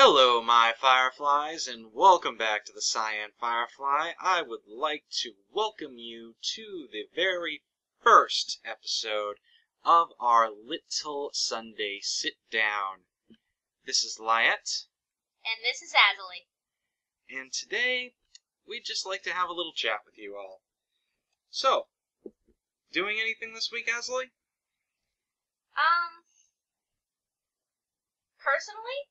Hello, my fireflies, and welcome back to the TheCyanFirefly. I would like to welcome you to the very first episode of our little Sunday sit-down. This is Lyette. And this is Azalee. And today, we'd just like to have a little chat with you all. So, doing anything this week, Azalee? Personally?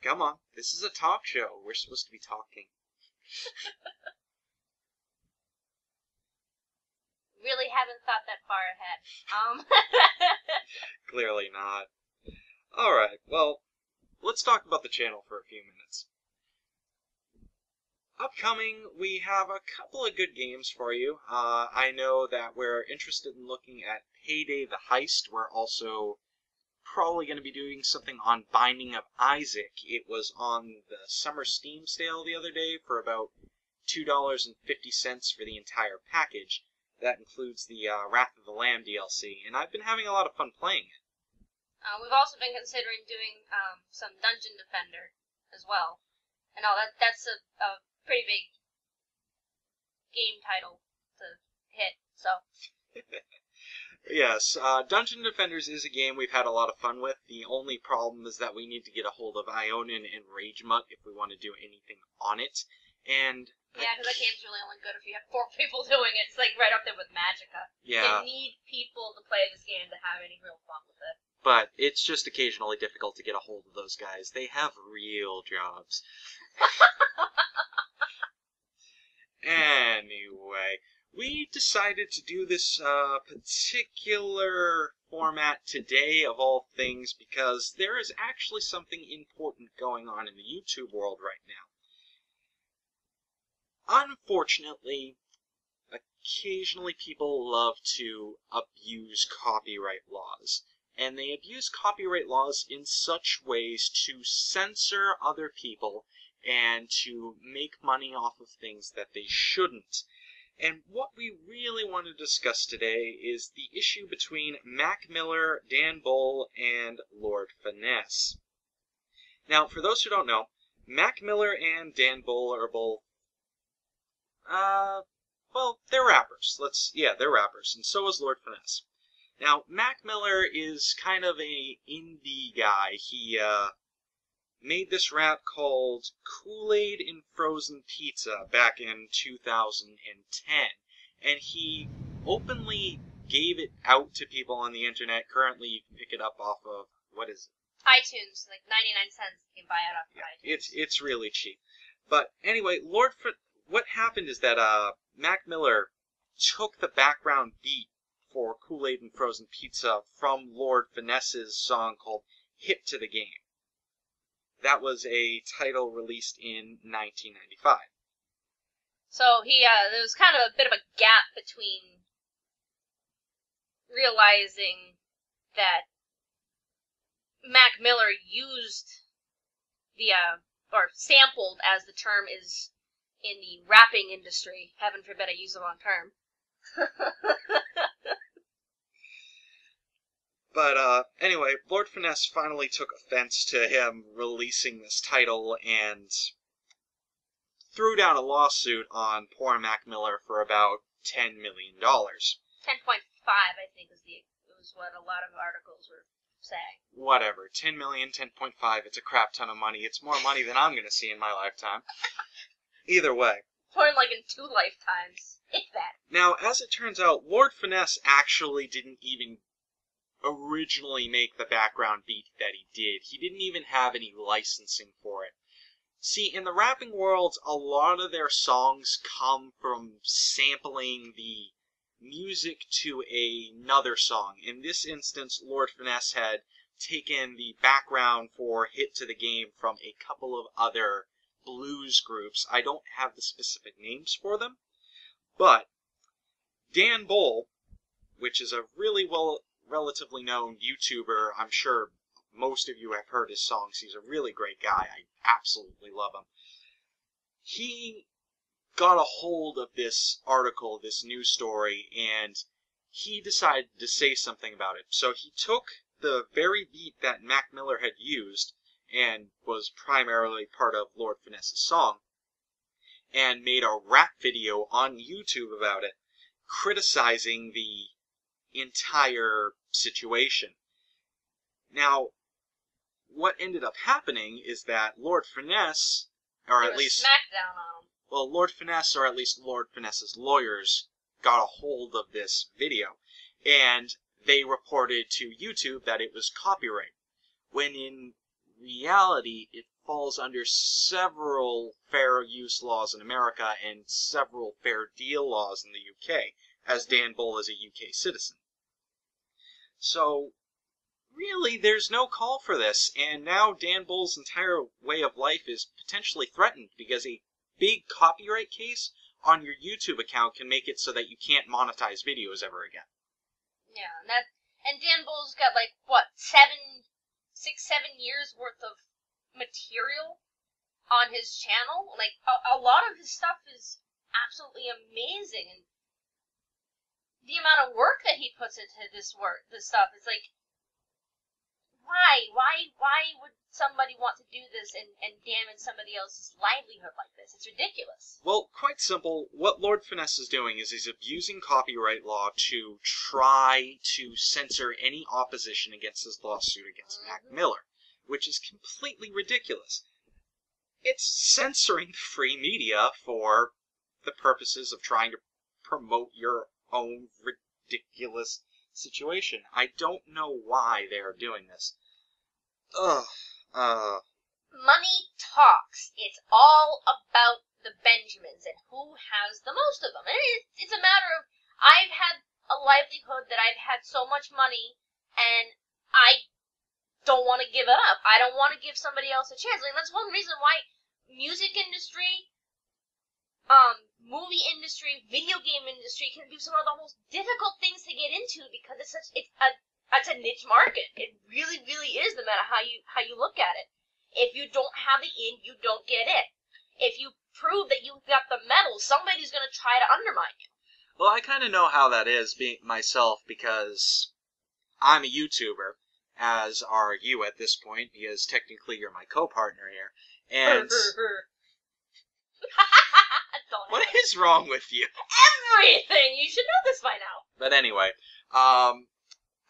Come on, this is a talk show. We're supposed to be talking. Really haven't thought that far ahead. Clearly not. Alright, well, let's talk about the channel for a few minutes. Upcoming, we have a couple of good games for you. I know that we're interested in looking at Payday the Heist. We're also probably going to be doing something on Binding of Isaac. It was on the summer Steam sale the other day for about $2.50 for the entire package. That includes the Wrath of the Lamb DLC, and I've been having a lot of fun playing it. We've also been considering doing some Dungeon Defender as well. And all that's a pretty big game title to hit, so. Yes, Dungeon Defenders is a game we've had a lot of fun with. The only problem is that we need to get a hold of Ionin and Ragemut if we want to do anything on it. And yeah, because that game's really only good if you have 4 people doing it. It's like right up there with Magicka. Yeah. You need people to play this game to have any real fun with it. But it's just occasionally difficult to get a hold of those guys. They have real jobs. Anyway, we decided to do this particular format today, of all things, because there is actually something important going on in the YouTube world right now. Unfortunately, occasionally people love to abuse copyright laws. And they abuse copyright laws in such ways to censor other people and to make money off of things that they shouldn't. And what we really want to discuss today is the issue between Mac Miller, Dan Bull, and Lord Finesse. Now, for those who don't know, Mac Miller and Dan Bull are both, well, they're rappers. They're rappers, and so is Lord Finesse. Now, Mac Miller is kind of a indie guy. He made this rap called Kool-Aid in Frozen Pizza back in 2010. And he openly gave it out to people on the internet. Currently, you can pick it up off of, what is it? iTunes, like 99 cents you can buy it off of iTunes. It's really cheap. But anyway, what happened is that Mac Miller took the background beat for Kool-Aid and Frozen Pizza from Lord Finesse's song called Hip to the Game. That was a title released in 1995. So there was kind of a bit of a gap between realizing that Mac Miller used or sampled, as the term is in the rapping industry. Heaven forbid I use the wrong term. But anyway, Lord Finesse finally took offense to him releasing this title and threw down a lawsuit on poor Mac Miller for about $10 million. 10.5, I think, was what a lot of articles were saying. Whatever, 10 million, 10.5, it's a crap ton of money. It's more money than I'm going to see in my lifetime. Either way. Or like in 2 lifetimes, if that. Now, as it turns out, Lord Finesse actually didn't even originally make the background beat that he did. He didn't even have any licensing for it. See, in the rapping world, a lot of their songs come from sampling the music to another song. In this instance, Lord Finesse had taken the background for Hit to the Game from a couple of other blues groups. I don't have the specific names for them, but Dan Bull, which is a really relatively known YouTuber, I'm sure most of you have heard his songs. He's a really great guy. I absolutely love him. He got a hold of this article, this news story, and he decided to say something about it. So he took the very beat that Mac Miller had used and was primarily part of Lord Finesse's song, and made a rap video on YouTube about it, criticizing the entire situation. Now, what ended up happening is that Lord Finesse, or at least smackdown on him. Well, Lord Finesse, or at least Lord Finesse's lawyers, got a hold of this video, and they reported to YouTube that it was copyright, when in reality it falls under several fair use laws in America and several fair deal laws in the UK, as Dan Bull is a UK citizen. So, really, there's no call for this, and now Dan Bull's entire way of life is potentially threatened because a big copyright case on your YouTube account can make it so that you can't monetize videos ever again. Yeah, and Dan Bull's got like what 6-7 years worth of material on his channel. Like a lot of his stuff is absolutely amazing, and the amount of work that he puts into this stuff is like, why would somebody want to do this and damage somebody else's livelihood like this? It's ridiculous. Well, quite simple. What Lord Finesse is doing is he's abusing copyright law to try to censor any opposition against his lawsuit against Mac Miller, which is completely ridiculous. It's censoring free media for the purposes of trying to promote your own ridiculous situation. I don't know why they are doing this. Money talks. It's all about the Benjamins and who has the most of them. And it's a matter of, I've had a livelihood that I've had so much money, and I don't want to give it up. I don't want to give somebody else a chance. Like, that's one reason why music industry, movie industry, video game industry can be some of the most difficult things to get into, because it's a niche market. It really, really is, no matter how you look at it. If you don't have the in, you don't get it. If you prove that you got the medal, somebody's going to try to undermine you. Well, I kind of know how that is being myself, because I'm a YouTuber, as are you at this point, because technically you're my co-partner here. And what is wrong with you? Everything! You should know this by now. But anyway,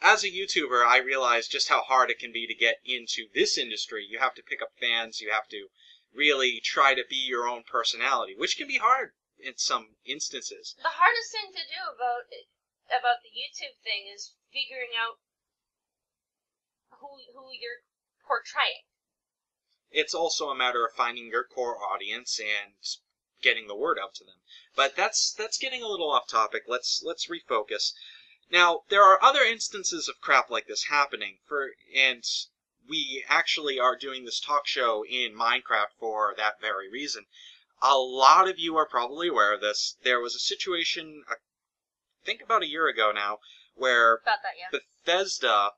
as a YouTuber, I realize just how hard it can be to get into this industry. You have to pick up fans, you have to really try to be your own personality, which can be hard in some instances. The hardest thing to do about the YouTube thing is figuring out who you're portraying. It's also a matter of finding your core audience and getting the word out to them. But that's getting a little off topic. Let's refocus. Now, there are other instances of crap like this happening, and we actually are doing this talk show in Minecraft for that very reason. A lot of you are probably aware of this. There was a situation, I think about a year ago now, where Bethesda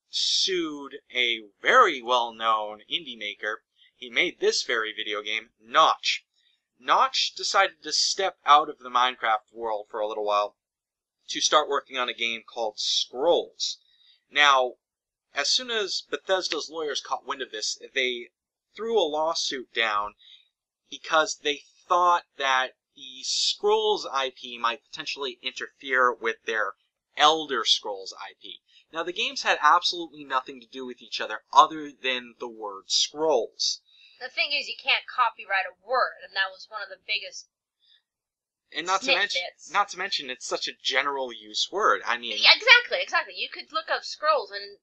sued a very well-known indie maker. He made this very video game, Notch. Notch decided to step out of the Minecraft world for a little while to start working on a game called Scrolls. Now, as soon as Bethesda's lawyers caught wind of this, they threw a lawsuit down because they thought that the Scrolls IP might potentially interfere with their Elder Scrolls IP. Now, the games had absolutely nothing to do with each other other than the word Scrolls. The thing is, you can't copyright a word, and that was one of the biggest And not to mention, it's such a general use word. I mean, yeah, exactly. You could look up scrolls and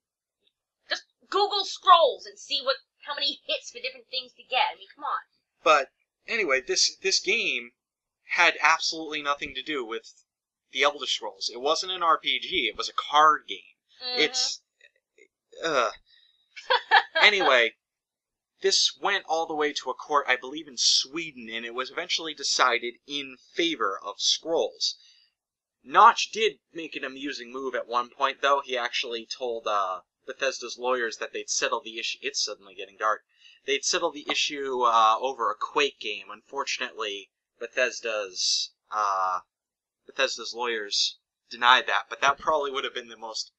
just Google scrolls and see how many hits for different things to get. I mean, come on. But anyway, this game had absolutely nothing to do with the Elder Scrolls. It wasn't an RPG. It was a card game. Mm-hmm. Anyway, this went all the way to a court, I believe in Sweden, and it was eventually decided in favor of Scrolls. Notch did make an amusing move at one point, though. He actually told Bethesda's lawyers that they'd settle the issue. It's suddenly getting dark. They'd settle the issue over a Quake game. Unfortunately, Bethesda's lawyers denied that, but that probably would have been the most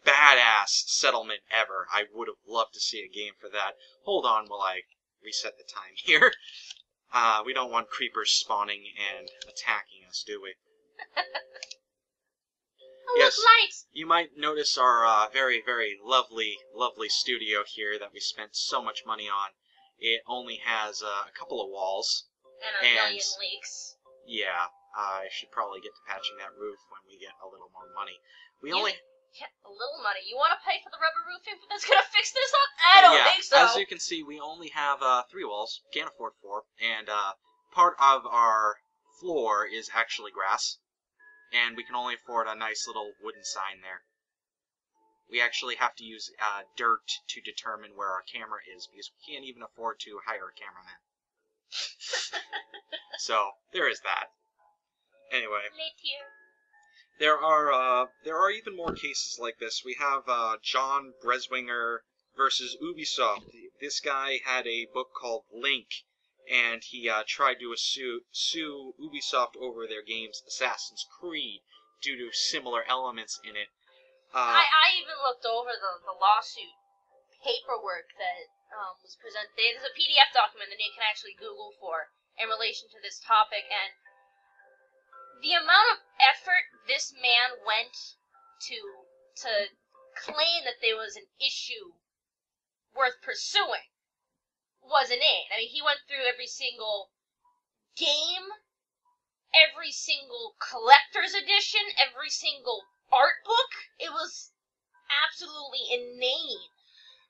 badass settlement ever. I would have loved to see a game for that. Hold on while I reset the time here. We don't want creepers spawning and attacking us, do we? Oh, yes, look, lights! You might notice our very, very lovely studio here that we spent so much money on. It only has a couple of walls. And a million leaks. Yeah, I should probably get to patching that roof when we get a little more money. Yeah, a little money. You want to pay for the rubber roofing that's going to fix this up? I don't think so. As you can see, we only have 3 walls. Can't afford 4. And part of our floor is actually grass. And we can only afford a nice little wooden sign there. We actually have to use dirt to determine where our camera is, because we can't even afford to hire a cameraman. So, there is that. Anyway. There are even more cases like this. We have John Breswinger versus Ubisoft. This guy had a book called Link, and he tried to sue Ubisoft over their games Assassin's Creed due to similar elements in it. I even looked over the lawsuit paperwork that was presented. There's a PDF document that you can actually Google for in relation to this topic, and the amount of effort this man went to claim that there was an issue worth pursuing was inane. I mean, he went through every single game, every single collector's edition, every single art book. It was absolutely inane.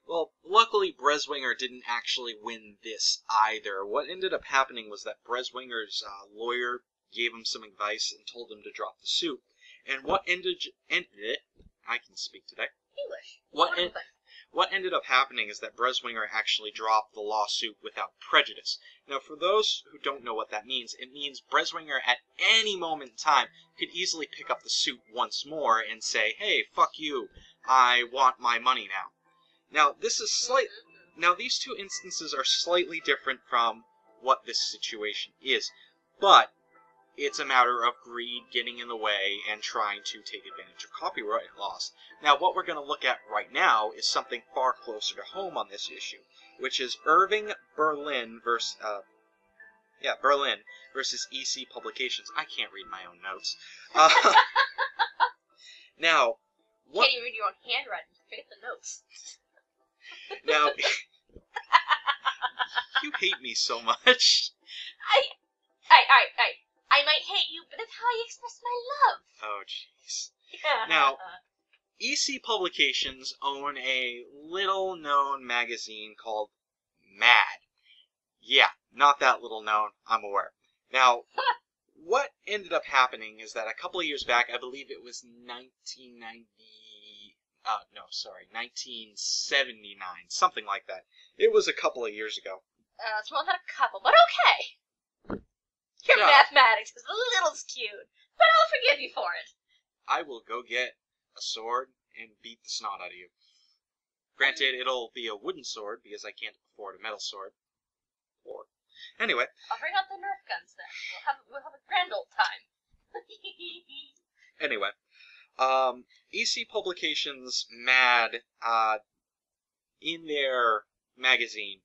Well, luckily Breswinger didn't actually win this either. What ended up happening was that Breswinger's lawyer gave him some advice and told him to drop the suit. And what ended I can speak today. English. What ended up happening is that Breswinger actually dropped the lawsuit without prejudice. Now, for those who don't know what that means, it means Breswinger at any moment in time could easily pick up the suit once more and say, "Hey, fuck you, I want my money now." Now, these two instances are slightly different from what this situation is, but it's a matter of greed getting in the way and trying to take advantage of copyright laws. Now, what we're going to look at right now is something far closer to home on this issue, which is Irving Berlin versus EC Publications. I can't read my own notes. Now, you can't even read your own handwriting. Forget the notes. Now, you hate me so much. I might hate you, but that's how I express my love. Oh, jeez. Now, EC Publications own a little-known magazine called Mad. Yeah, not that little known, I'm aware. Now, what ended up happening is that a couple of years back, I believe it was 1979, something like that. It was a couple of years ago. It's more than a couple, but okay. Your mathematics is a little skewed, but I'll forgive you for it. I will go get a sword and beat the snot out of you. Granted, it'll be a wooden sword, because I can't afford a metal sword. Anyway. I'll bring out the Nerf guns then. We'll have a grand old time. Anyway. EC Publications Mad, in their magazine,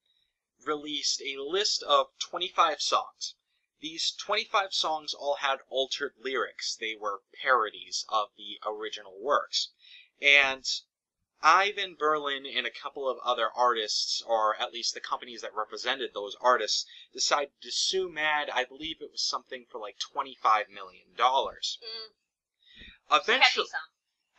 released a list of 25 songs. These 25 songs all had altered lyrics. They were parodies of the original works. And Ivan Berlin and a couple of other artists, or at least the companies that represented those artists, decided to sue Mad. I believe it was something for like $25 million. Eventually,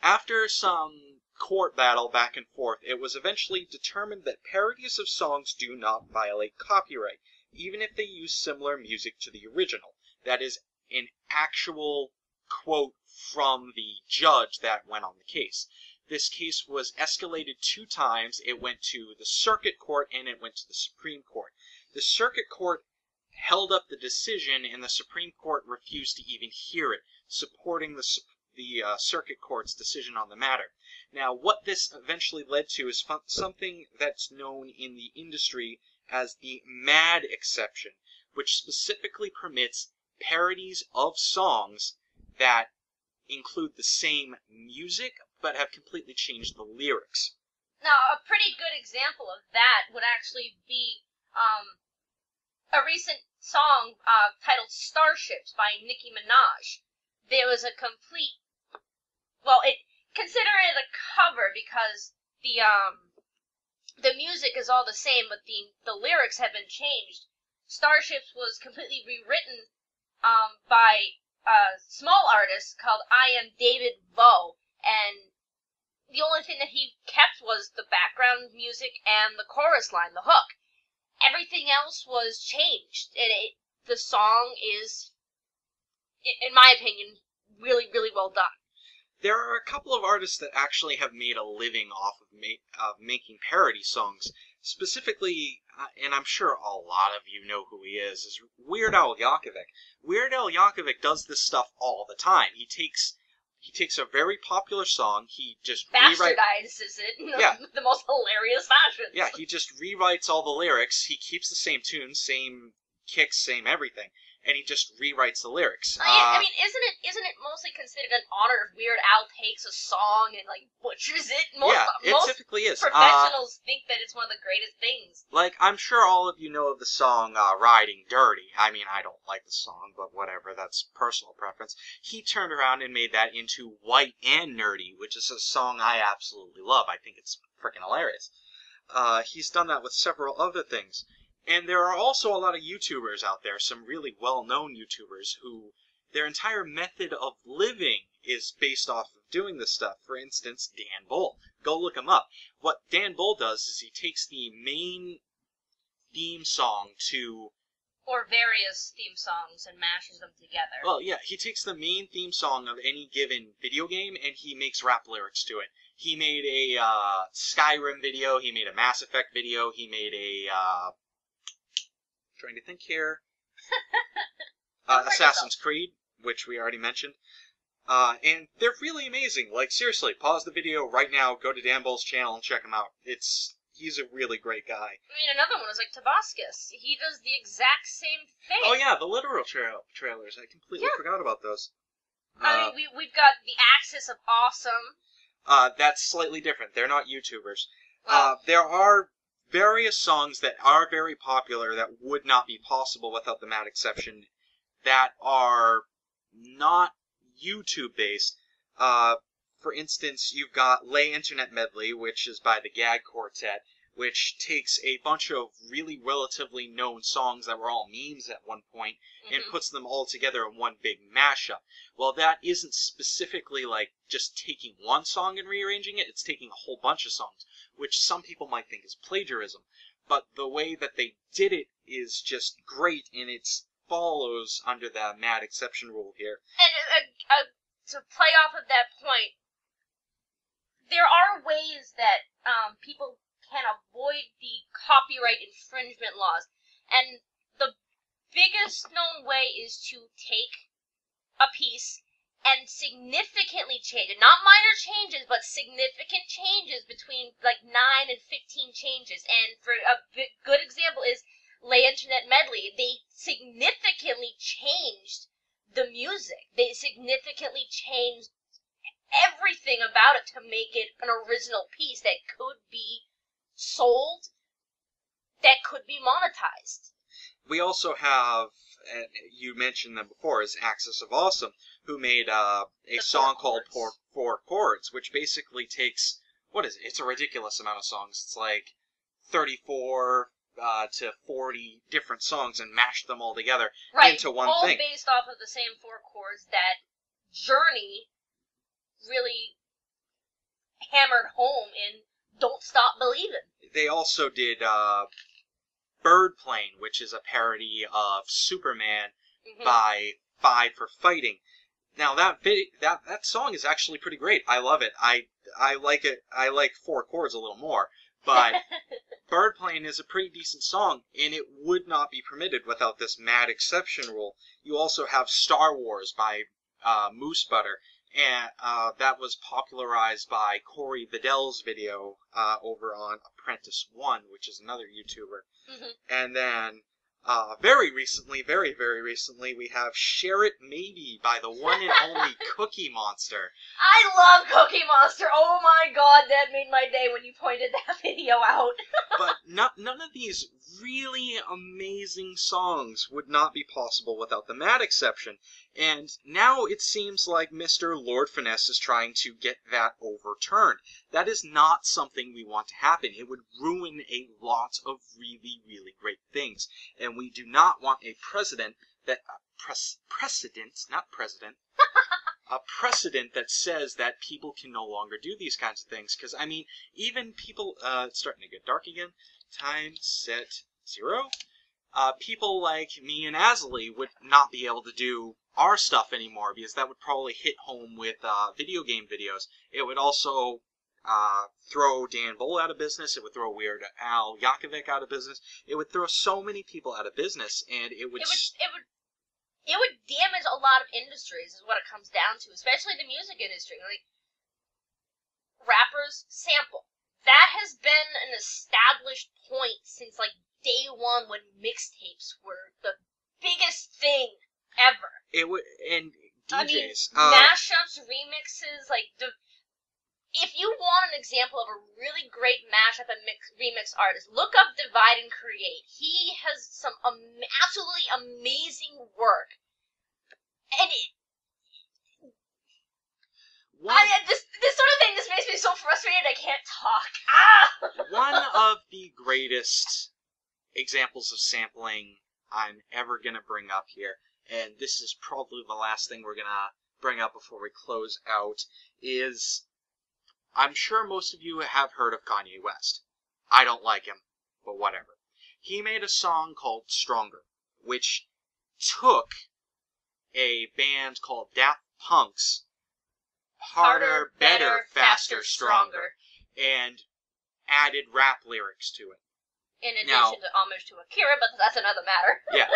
after some court battle back and forth, it was eventually determined that parodies of songs do not violate copyright, even if they use similar music to the original. That is an actual quote from the judge that went on the case. This case was escalated 2 times. It went to the Circuit Court and it went to the Supreme Court. The Circuit Court held up the decision and the Supreme Court refused to even hear it, supporting the Circuit Court's decision on the matter. Now, what this eventually led to is something that's known in the industry as the Mad exception, which specifically permits parodies of songs that include the same music but have completely changed the lyrics. Now, a pretty good example of that would actually be a recent song titled Starships by Nicki Minaj. There was a complete, well, consider it a cover because the music is all the same, but the lyrics have been changed. Starships was completely rewritten by a small artist called I Am David Vo, and the only thing that he kept was the background music and the chorus line, the hook. Everything else was changed, and the song is, in my opinion, really, really well done. There are a couple of artists that actually have made a living off of making parody songs. Specifically, and I'm sure a lot of you know who he is Weird Al Yankovic. Weird Al Yankovic does this stuff all the time. He takes a very popular song, he just bastardizes it in the most hilarious fashion. Yeah, he just rewrites all the lyrics, he keeps the same tune, same kicks, same everything, and he just rewrites the lyrics. I mean, isn't it mostly considered an honor if Weird Al takes a song and, like, butchers it? It typically is. Professionals think that it's one of the greatest things. Like, I'm sure all of you know of the song Riding Dirty. I mean, I don't like the song, but whatever, that's personal preference. He turned around and made that into White and Nerdy, which is a song I absolutely love. I think it's freaking hilarious. He's done that with several other things. And there are also a lot of YouTubers out there, some really well-known YouTubers, who their entire method of living is based off of doing this stuff. For instance, Dan Bull. Go look him up. What Dan Bull does is he takes the main theme song to... or various theme songs and mashes them together. Well, yeah, he takes the main theme song of any given video game and he makes rap lyrics to it. He made a Skyrim video, he made a Mass Effect video, he made a... trying to think here. Assassin's Creed, which we already mentioned. And they're really amazing. Like, seriously, pause the video right now, go to Dan Bull's channel and check him out. He's a really great guy. I mean, another one is like Tabascus. He does the exact same thing. Oh yeah, the literal trailers. I completely forgot about those. I mean, we've got the Axis of Awesome. That's slightly different. They're not YouTubers. Well, there are various songs that are very popular that would not be possible without the Mad Exception that are not YouTube-based. For instance, you've got Lay Internet Medley, which is by the Gag Quartet, which takes a bunch of really relatively known songs that were all memes at one point and puts them all together in one big mashup. Well, that isn't specifically like just taking one song and rearranging it, it's taking a whole bunch of songs, which some people might think is plagiarism. But the way that they did it is just great, and it follows under the Mad Exception rule here. And to play off of that point, there are ways that people can avoid the copyright infringement laws, and the biggest known way is to take a piece and significantly change it. Not minor changes, but significant changes between like 9 and 15 changes. And for a good example is Lay Internet Medley. They significantly changed the music. They significantly changed everything about it to make it an original piece that could be sold, that could be monetized. We also have, and you mentioned them before, is Axis of Awesome, who made a song called Four Chords, which basically takes, what is it? It's a ridiculous amount of songs. It's like 34 to 40 different songs and mashed them all together into one thing. All based off of the same 4 chords that Journey really hammered home in Don't Stop Believin'. They also did Bird Plane, which is a parody of Superman by Five for Fighting. Now that song is actually pretty great. I love it. I like it. I like Four Chords a little more, but Bird Plane is a pretty decent song, and it would not be permitted without this Mad Exception rule. You also have Star Wars by Moose Butter, and that was popularized by Corey Vidal's video over on Apprentice One, which is another YouTuber. And then Very recently, very, very recently, we have Share It Maybe by the one and only Cookie Monster. I love Cookie Monster. Oh my god, that made my day when you pointed that video out. But none of these really amazing songs would not be possible without the Mad exception. And now it seems like Mr. Lord Finesse is trying to get that overturned. That is not something we want to happen. It would ruin a lot of really, really great things. And we do not want a precedent that... precedent, not president. A precedent that says that people can no longer do these kinds of things. Because, I mean, even people... it's starting to get dark again. Time, set, 0. People like me and Azali would not be able to do our stuff anymore, because that would probably hit home with video game videos. It would also throw Dan Bull out of business. It would throw Weird Al Yankovic out of business. It would throw so many people out of business, and it would damage a lot of industries, is what it comes down to, especially the music industry. Like, rappers sample. That has been an established point since, like, day one, when mixtapes were the biggest thing ever. It would, and DJs. Mashups, remixes, like, if you want an example of a really great mashup and remix artist, look up Divide and Create. He has some absolutely amazing work. And this sort of thing just makes me so frustrated I can't talk. One of the greatest examples of sampling I'm ever going to bring up here, and this is probably the last thing we're going to bring up before we close out, is... I'm sure most of you have heard of Kanye West. I don't like him, but whatever. He made a song called Stronger, which took a band called Daft Punk's Harder, Better, Faster, Stronger, and added rap lyrics to it. In addition to homage to Akira, but that's another matter. Yeah.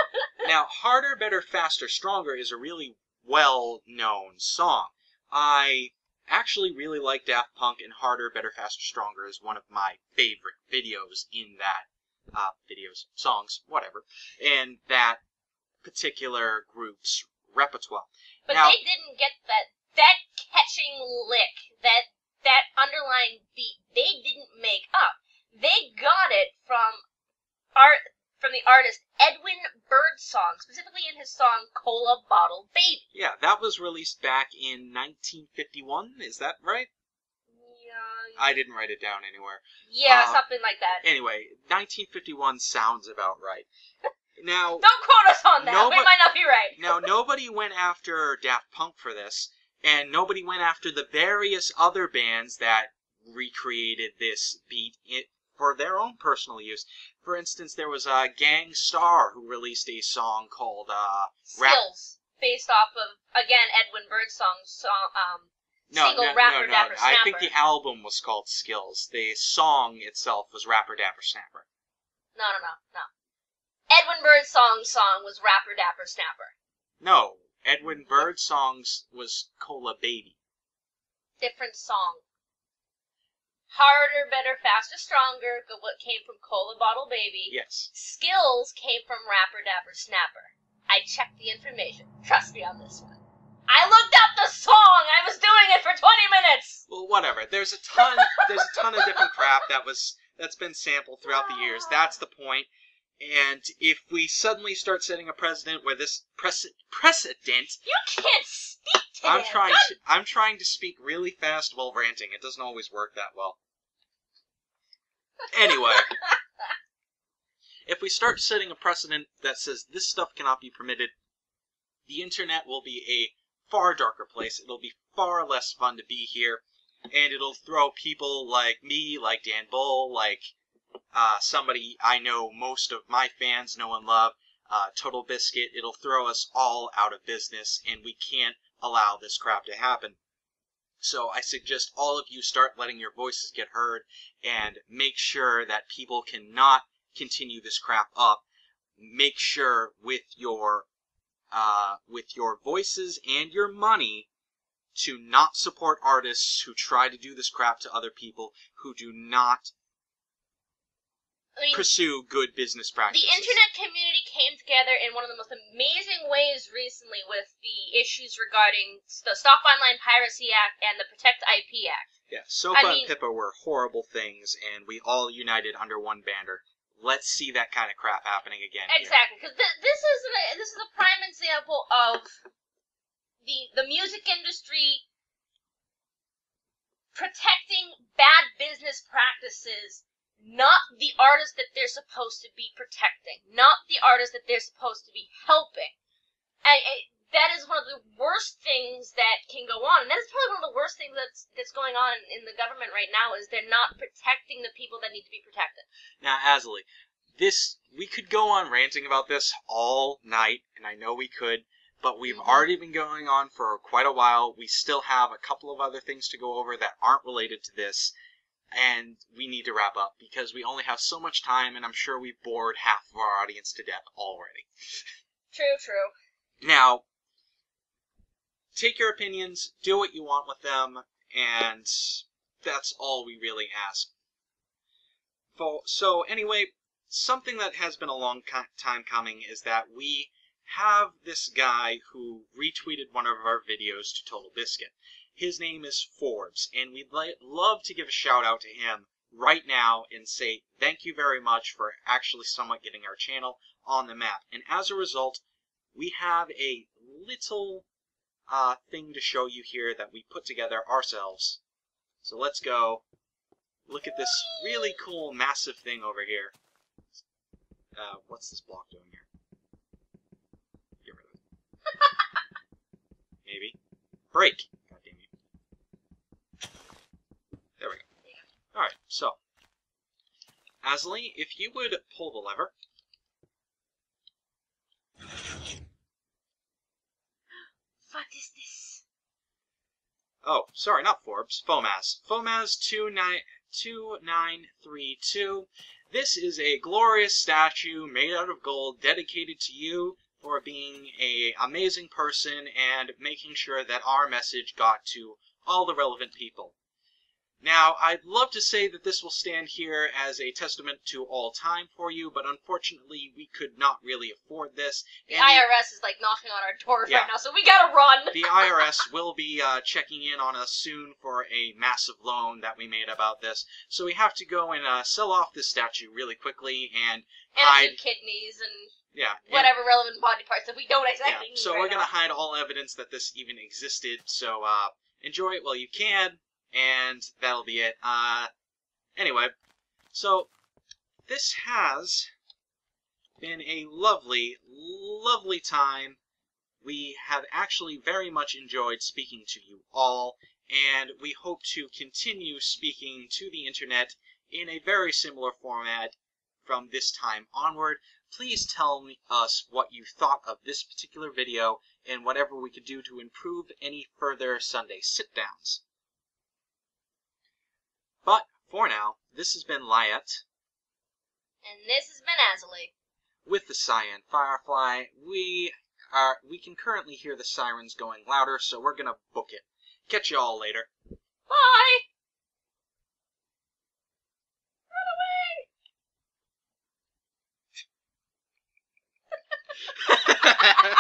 Now, Harder, Better, Faster, Stronger is a really well-known song. I actually really like Daft Punk, and Harder, Better, Faster, Stronger is one of my favorite videos in that, songs, whatever, in that particular group's repertoire. But now, they didn't get that catching lick, that underlying beat, they didn't make up. They got it from the artist Edwin Birdsong, specifically in his song Cola Bottle Baby. Yeah, that was released back in 1951, is that right? Yeah. I didn't write it down anywhere. Yeah, something like that. Anyway, 1951 sounds about right. Now, don't quote us on that, we might not be right. Now, nobody went after Daft Punk for this, and nobody went after the various other bands that recreated this beat for their own personal use. For instance, there was Gang Starr who released a song called Skills, based off of, again, Edwin Birdsong's song, single Rapper Dapper Snapper. I think the album was called Skills. The song itself was Rapper Dapper Snapper. No. Edwin Birdsong's song was Rapper Dapper Snapper. No, Edwin Birdsong's was Cola Baby. Different song. Harder, Better, Faster, Stronger came from Cola Bottle Baby. Yes. Skills came from Rapper Dapper Snapper. I checked the information. Trust me on this one. I looked up the song! I was doing it for 20 minutes! Well, whatever. There's a ton of different crap that's been sampled throughout the years. That's the point. And if we suddenly start setting a precedent where this precedent... You can't speak to I'm trying to speak really fast while ranting. It doesn't always work that well. Anyway, if we start setting a precedent that says this stuff cannot be permitted, the internet will be a far darker place. It'll be far less fun to be here, and it'll throw people like me, like Dan Bull, like somebody I know most of my fans know and love, Total Biscuit. It'll throw us all out of business, and we can't allow this crap to happen. So I suggest all of you start letting your voices get heard, and make sure that people cannot continue this crap up. Make sure with your voices and your money to not support artists who try to do this crap to other people, who do not pursue good business practices. The internet community together in one of the most amazing ways recently with the issues regarding the Stop Online Piracy Act and the Protect IP Act. Yeah, SOPA and PIPA were horrible things, and we all united under one banner. Let's see that kind of crap happening again. Exactly, because this is a prime example of the music industry protecting bad business practices, not the artists that they're supposed to be protecting, not the artists that they're supposed to be helping. And that is one of the worst things that can go on, and that is probably one of the worst things that's going on in the government right now, is they're not protecting the people that need to be protected. Now, Asley, we could go on ranting about this all night, and I know we could, but we've already been going on for quite a while. We still have a couple of other things to go over that aren't related to this, and we need to wrap up because we only have so much time, and I'm sure we've bored half of our audience to death already. True. Now, take your opinions, do what you want with them, and that's all we really ask. So anyway, something that has been a long time coming is that we have this guy who retweeted one of our videos to Total Biscuit. His name is Forbes, and we'd love to give a shout out to him right now and say thank you very much for actually somewhat getting our channel on the map. And as a result, we have a little thing to show you here that we put together ourselves. So let's go look at this really cool, massive thing over here. What's this block doing here? Get rid of it. Maybe. Break! God damn you. There we go. Alright, so. Asley, if you would pull the lever. What is this? Oh, sorry, not Forbes. FOMAS. FOMAS 2932. This is a glorious statue made out of gold dedicated to you for being an amazing person and making sure that our message got to all the relevant people. Now, I'd love to say that this will stand here as a testament to all time for you, but unfortunately, we could not really afford this. The IRS is like knocking on our doors right now, so we gotta run! The IRS will be checking in on us soon for a massive loan that we made about this, so we have to go and sell off this statue really quickly and hide... a few kidneys and... Yeah. Whatever relevant body parts that we don't exactly need. So we're going to hide all evidence that this even existed, so enjoy it while you can, and that'll be it. Anyway, so this has been a lovely, lovely time. We have actually very much enjoyed speaking to you all, and we hope to continue speaking to the internet in a very similar format from this time onward. Please tell us what you thought of this particular video and whatever we could do to improve any further Sunday sit-downs. But for now, this has been Lyat. And this has been Asley. With the TheCyanFirefly. We can currently hear the sirens going louder, so we're gonna book it. Catch you all later. Bye! Run away!